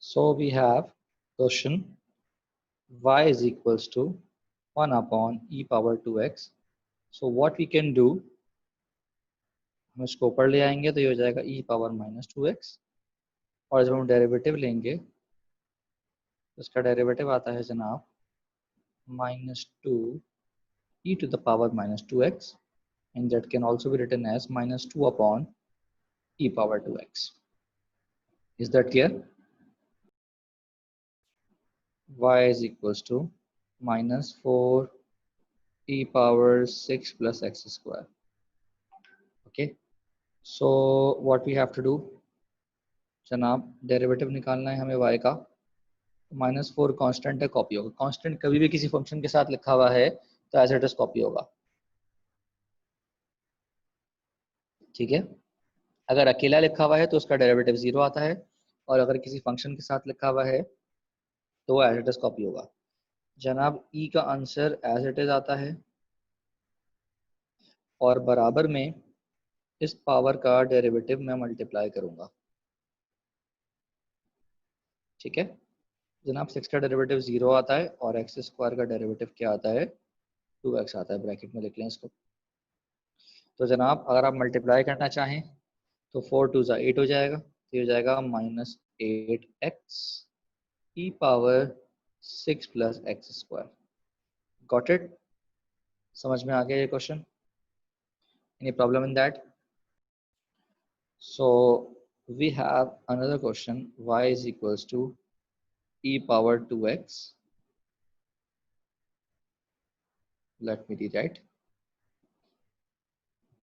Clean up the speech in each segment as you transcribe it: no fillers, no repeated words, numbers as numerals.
So we have question y is equals to 1 upon e power 2x. So what we can do, हम इसको ऊपर ले आएंगे तो ये हो जाएगा e पावर माइनस 2x, और जब हम डेरिवेटिव लेंगे तो इसका डेरिवेटिव आता है जनाब minus 2 e to the power minus 2x, and that can also be written as minus 2 upon e power 2x. Is that clear? Y is equals to minus 4 e power 6 plus x square. Okay, so what we have to do, जनाब derivative निकालना है हमें y का। Minus 4 constant है, copy होगा। Constant कभी भी किसी फंक्शन के साथ लिखा हुआ है तो एज इट इज कॉपी होगा, ठीक है। अगर अकेला लिखा हुआ है तो उसका डेरिवेटिव 0 आता है, और अगर किसी फंक्शन के साथ लिखा हुआ है तो वो एज इट इज कॉपी होगा। जनाब ई का आंसर एज इट इज आता है, और बराबर में इस पावर का डेरिवेटिव मैं मल्टीप्लाई करूंगा, ठीक है। जनाब 6 का डेरिवेटिव 0 आता है, और एक्स स्क्वायर का डेरिवेटिव क्या आता है, 2x आता है। ब्रैकेट में लिख लें इसको। तो जनाब अगर आप मल्टीप्लाई करना चाहें तो 4 2 ज़ा 8 हो जाएगा, तो ये हो जाएगा minus 8x e power 6 plus x square. Got it? समझ में आ गया ये question? Any problem in that? So we have another question, y is equals to e power 2x. Let me rewrite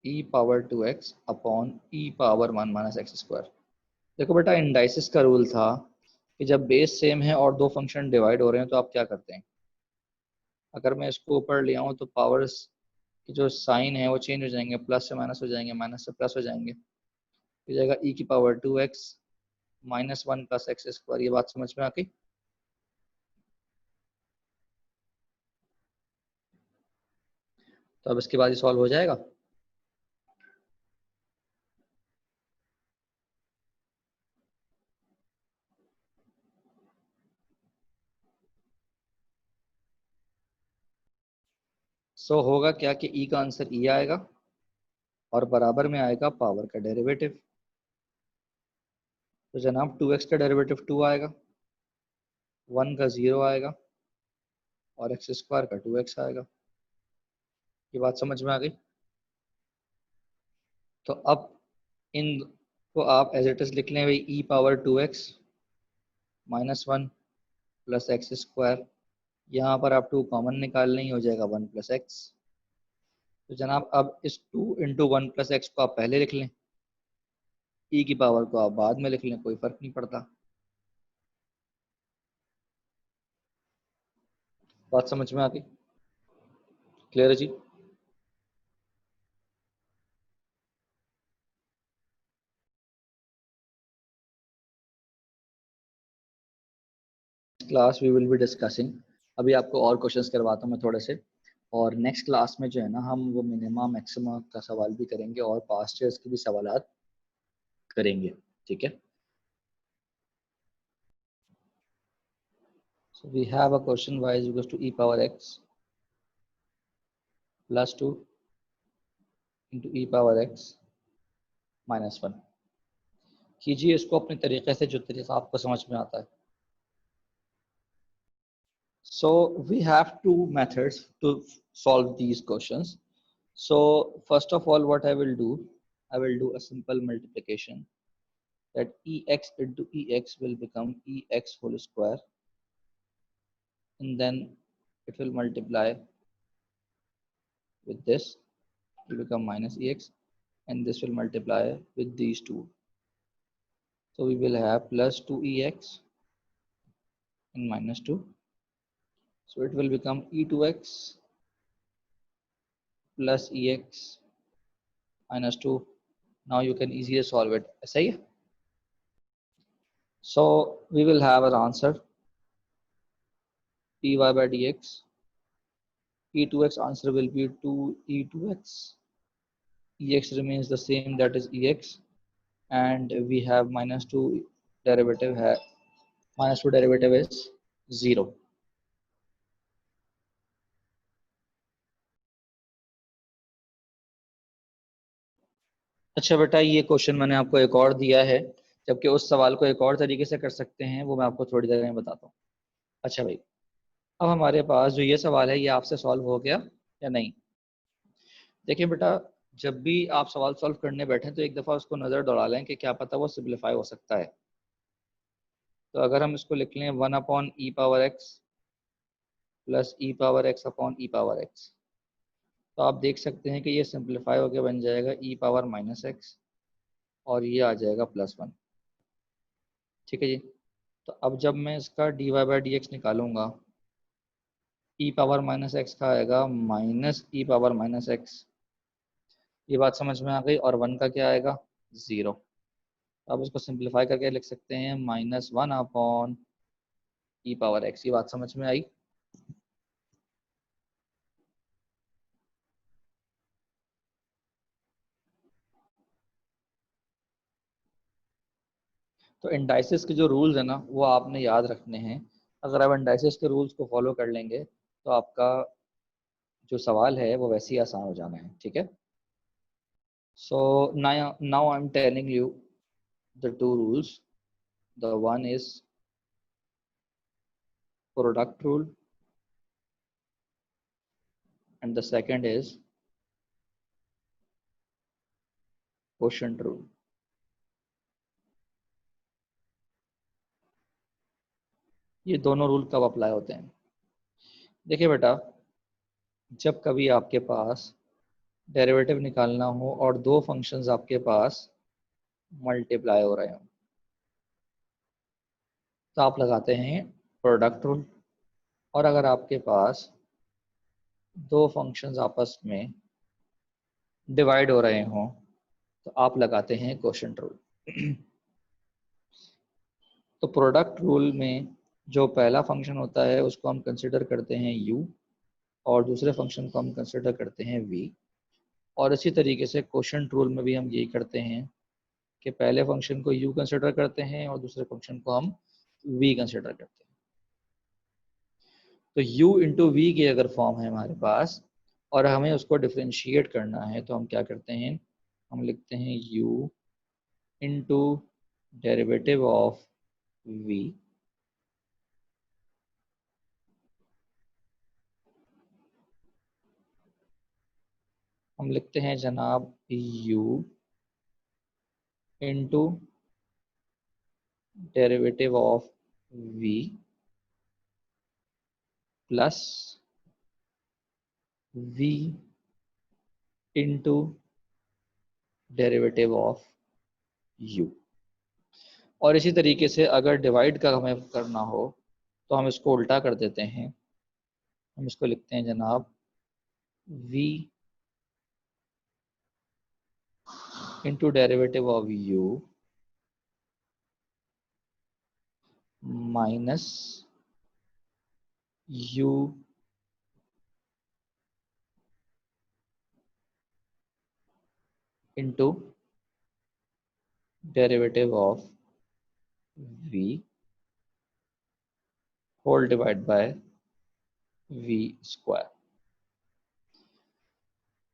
e power 2x upon e power 1 minus x square. देखो बेटा, indices का rule था कि जब base same है और दो function divide हो रहे हैं तो आप क्या करते हैं। अगर मैं इसको ऊपर ले आऊँ तो पावर्स की जो साइन है वो चेंज हो जाएंगे, प्लस से माइनस हो जाएंगे, माइनस से प्लस हो जाएंगे। हो जाएगा e की power 2x minus 1 plus x square. ये बात समझ में आ गई? तो अब इसके बाद ये सॉल्व हो जाएगा। सो होगा क्या कि e का आंसर e आएगा, और बराबर में आएगा पावर का डेरिवेटिव। तो जनाब 2x का डेरिवेटिव 2 आएगा, 1 का 0 आएगा, और एक्स स्क्वायर का 2x आएगा। ये बात समझ में आ गई? तो अब इन को आप एज इट इज लिख लें भाई, e power 2x minus 1 plus x square. यहाँ पर आप 2 कॉमन निकाल लें, हो जाएगा 1 प्लस एक्स। तो जनाब अब इस 2 इंटू 1 प्लस एक्स को आप पहले लिख लें, e की पावर को आप बाद में लिख लें, कोई फर्क नहीं पड़ता। बात समझ में आ गई? क्लियर है जी? Class we will be discussing. अभी आपको और क्वेश्चंस करवाता हूँ मैं थोड़े से, और नेक्स्ट क्लास में जो है ना हम वो मिनिमम मैक्सिमम का सवाल भी करेंगे और पास्ट ईयर्स के भी सवालात करेंगे, ठीक है। So we have a question, y is equals to e power x plus 2 into e power x minus 1। कीजिए इसको अपने तरीके से, जो तरीका आपको समझ में आता है। So we have two methods to solve these questions. So first of all, what I will do a simple multiplication, that ex into ex will become ex whole square, and then it will multiply with this, it will become minus ex, and this will multiply with these two. So we will have plus 2ex and minus 2. So it will become e2x plus ex minus 2. Now you can easily solve it. ऐसा ही है? So we will have an answer, dy by dx. e2x answer will be 2e2x. ex remains the same, that is ex, and we have minus 2 derivative है -2 derivative is 0। अच्छा बेटा, ये question मैंने आपको एक और दिया है, जबकि उस सवाल को एक और तरीके से कर सकते हैं, वो मैं आपको थोड़ी देर में बताता हूँ। अच्छा भाई, अब हमारे पास जो ये सवाल है ये आपसे सॉल्व हो गया या नहीं? देखिए बेटा, जब भी आप सवाल सॉल्व करने बैठे तो एक दफ़ा उसको नज़र दौड़ा लें कि क्या पता वो सिंप्लीफाई हो सकता है। तो अगर हम इसको लिख लें 1/e⁻x प्लस e⁻x/e⁻x, तो आप देख सकते हैं कि ये सिंप्लीफाई होकर बन जाएगा e⁻−x और ये आ जाएगा +1। ठीक है जी। तो अब जब मैं इसका dy/dx निकालूंगा, e⁻−x का आएगा -e⁻−x। ये बात समझ में आ गई। और 1 का क्या आएगा? 0। अब इसको सिंप्लीफाई करके लिख सकते हैं -1/e⁻x। ये बात समझ में आई? तो इंडाइसिस के जो रूल्स है ना, वो आपने याद रखने हैं। अगर आप इंडाइसिस के रूल्स को फॉलो कर लेंगे तो आपका जो सवाल है वो वैसे ही आसान हो जाना है। ठीक है। So now I am telling you the two rules. The one is product rule and the second is quotient rule. ये दोनों रूल कब अप्लाई होते हैं? देखिए बेटा, जब कभी आपके पास डेरिवेटिव निकालना हो और दो फंक्शंस आपके पास मल्टीप्लाई हो रहे हो, तो आप लगाते हैं प्रोडक्ट रूल। और अगर आपके पास दो फंक्शंस आपस में डिवाइड हो रहे हों तो आप लगाते हैं क्वोशिएंट रूल। तो प्रोडक्ट रूल में जो पहला फंक्शन होता है उसको हम कंसिडर करते हैं u और दूसरे फंक्शन को हम कंसिडर करते हैं v। और इसी तरीके से क्वोशिएंट रूल में भी हम यही करते हैं कि पहले फंक्शन को u कंसिडर करते हैं और दूसरे फंक्शन को हम v कंसिडर करते हैं। तो u इंटू वी की अगर फॉर्म है हमारे पास और हमें उसको डिफ्रेंशिएट करना है तो हम क्या करते हैं? हम लिखते हैं u into derivative of v हम लिखते हैं जनाब u into derivative of v plus v into derivative of u। और इसी तरीके से अगर डिवाइड का हमें करना हो तो हम इसको उल्टा कर देते हैं। हम इसको लिखते हैं जनाब v into derivative of u minus u into derivative of v whole divide by v square.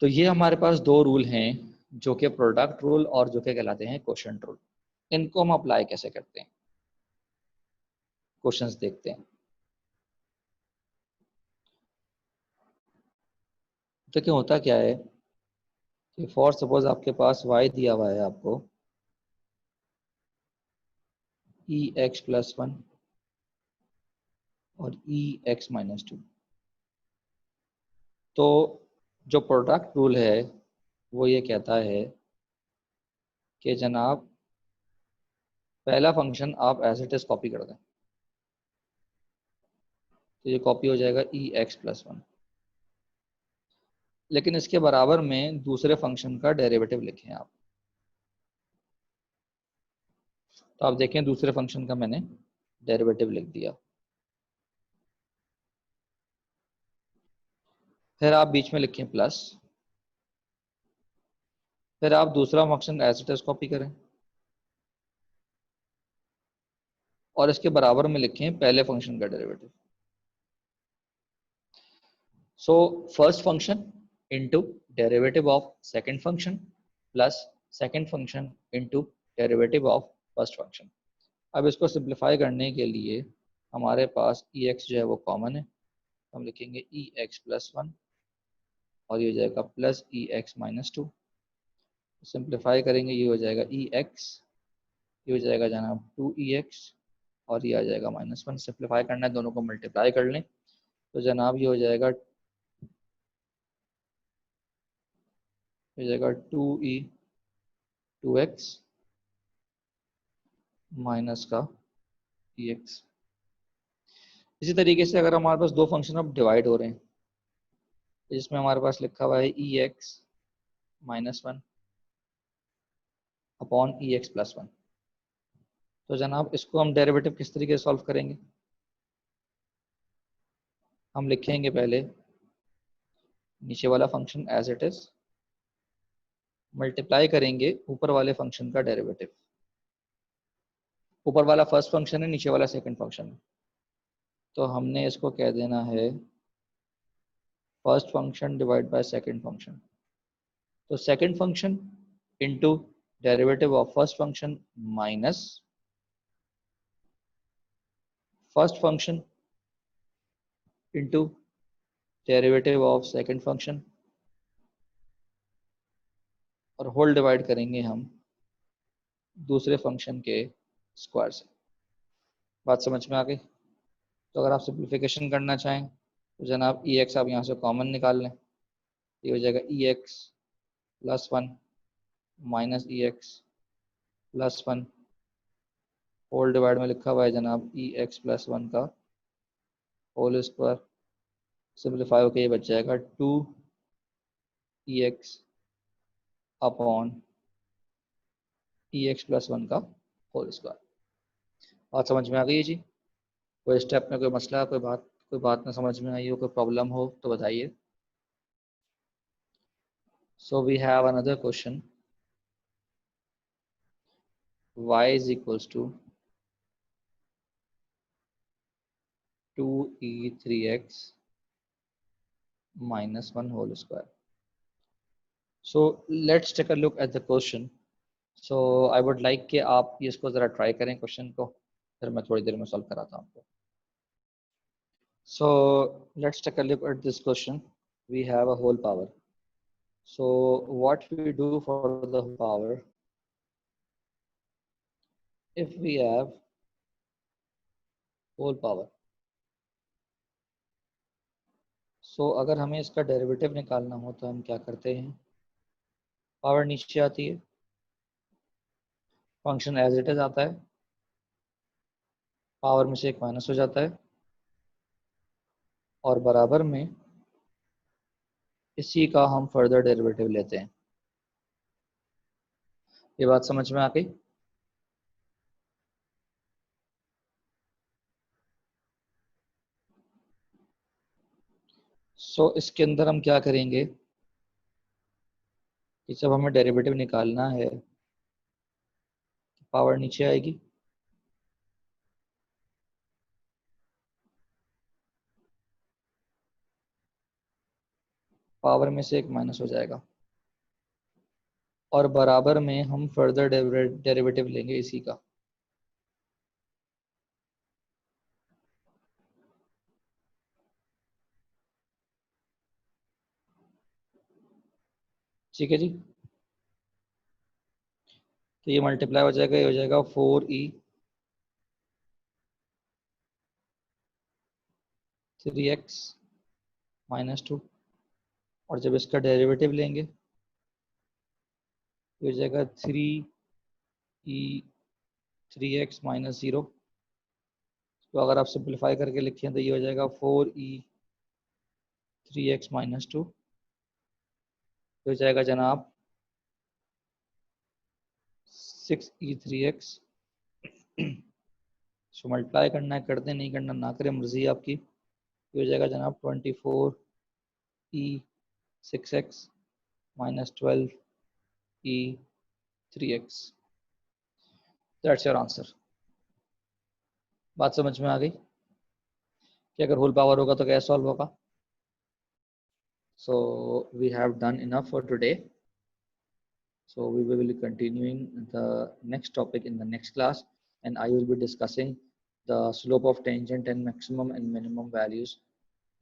तो ये हमारे पास दो रूल हैं जो कि प्रोडक्ट रूल और जो कि कहलाते हैं क्वोशिएंट रूल। इनको हम अप्लाई कैसे करते हैं? क्वेश्चंस देखते हैं। तो क्या होता क्या है कि फॉर सपोज आपके पास y दिया हुआ है आपको e(x+1) और e(x-2). तो जो प्रोडक्ट रूल है वो ये कहता है कि जनाब पहला फंक्शन आप एज इट इज कॉपी कर दें, तो ये कॉपी हो जाएगा e(x+1). लेकिन इसके बराबर में दूसरे फंक्शन का डेरिवेटिव लिखें आप। तो आप देखें दूसरे फंक्शन का मैंने डेरिवेटिव लिख दिया। फिर आप बीच में लिखें प्लस। फिर आप दूसरा function as it is copy करें। और इसके बराबर में लिखें पहले फंक्शन का derivative. So first function into derivative of second function plus second function into derivative of first function. अब इसको सिंप्लीफाई करने के लिए हमारे पास ex जो है वो कॉमन है, हम लिखेंगे ex प्लस 1 और ये हो जाएगा प्लस ex माइनस 2। सिंप्लीफाई करेंगे ये हो जाएगा ex, ये हो जाएगा जनाब 2ex और ये आ जाएगा -1। सिंप्लीफाई करना है, दोनों को मल्टीप्लाई कर लें तो जनाब ये हो जाएगा 2e 2x माइनस का ex। इसी तरीके से अगर हमारे पास दो फंक्शन अब डिवाइड हो रहे हैं जिसमें हमारे पास लिखा हुआ है ex -1 अपॉन ex प्लस 1, तो जनाब इसको हम डेरिवेटिव किस तरीके से सॉल्व करेंगे? हम लिखेंगे पहले नीचे वाला function as it is, multiply करेंगे ऊपर वाले फंक्शन का डेरिवेटिव। ऊपर वाला फर्स्ट फंक्शन है, नीचे वाला सेकंड फंक्शन है, तो हमने इसको कह देना है first function divide by second function. तो second function into derivative of first function minus first function into derivative of second function और होल डिवाइड करेंगे हम दूसरे फंक्शन के स्क्वायर से। बात समझ में आ गई? तो अगर आप सिंप्लीफिकेशन करना चाहें तो जनाब ex आप यहाँ से कॉमन निकाल लें, ये हो जाएगा ex plus 1 minus ex plus 1 whole divide में लिखा हुआ है जनाब ex प्लस 1 का होल स्क्वायर। सिंप्लीफाई होकर ये बच जाएगा 2ex अपॉन ex प्लस 1 का होल स्क्वायर। बात समझ में आ गई है जी? कोई स्टेप में कोई मसला, कोई बात ना समझ में आई हो, कोई प्रॉब्लम हो तो बताइए। So we have another question, y is equals to 2e3x minus 1 whole square. So let's take a look at the question. So I would like कि आप ये इसको ज़रा ट्राई करें क्वेश्चन को, फिर मैं थोड़ी देर में सॉल्व कराता हूँ आपको। So let's take a look at this question. We have a whole power. So what we do for the whole power, if we have whole power, so अगर हमें इसका डेरिवेटिव निकालना हो तो हम क्या करते हैं? पावर नीचे आती है, फंक्शन एज इट इज आता है, पावर में से एक माइनस हो जाता है और बराबर में इसी का हम फर्दर डेरिवेटिव लेते हैं। ये बात समझ में आ गई? सो इसके अंदर हम क्या करेंगे कि जब हमें डेरिवेटिव निकालना है पावर नीचे आएगी, पावर में से एक माइनस हो जाएगा और बराबर में हम फर्दर डेरिवेटिव लेंगे इसी का। ठीक है जी? तो ये मल्टीप्लाई हो जाएगा, ये हो जाएगा 4e 3x माइनस 2 और जब इसका डेरिवेटिव लेंगे तो हो जाएगा 3e 3x माइनस 0। तो अगर आप सिंप्लीफाई करके लिखें तो ये हो जाएगा 4e 3x माइनस 2, हो जाएगा जनाब 6e 3x। सो मल्टीप्लाई करना है कर दें, नहीं करना ना करें, मर्जी आपकी। ये हो जाएगा जनाब 24e 6x minus 12e 3x। That's your answer. बात समझ में आ गई कि अगर होल पावर होगा तो कैसे सॉल्व होगा? So we have done enough for today. So we will be continuing the next topic in the next class, and I will be discussing the slope of tangent and maximum and minimum values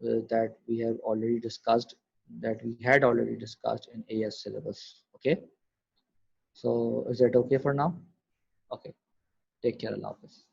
that we have already discussed, that we had already discussed in AS syllabus. Okay. So is that okay for now? Okay. Take care. Allah Hafiz.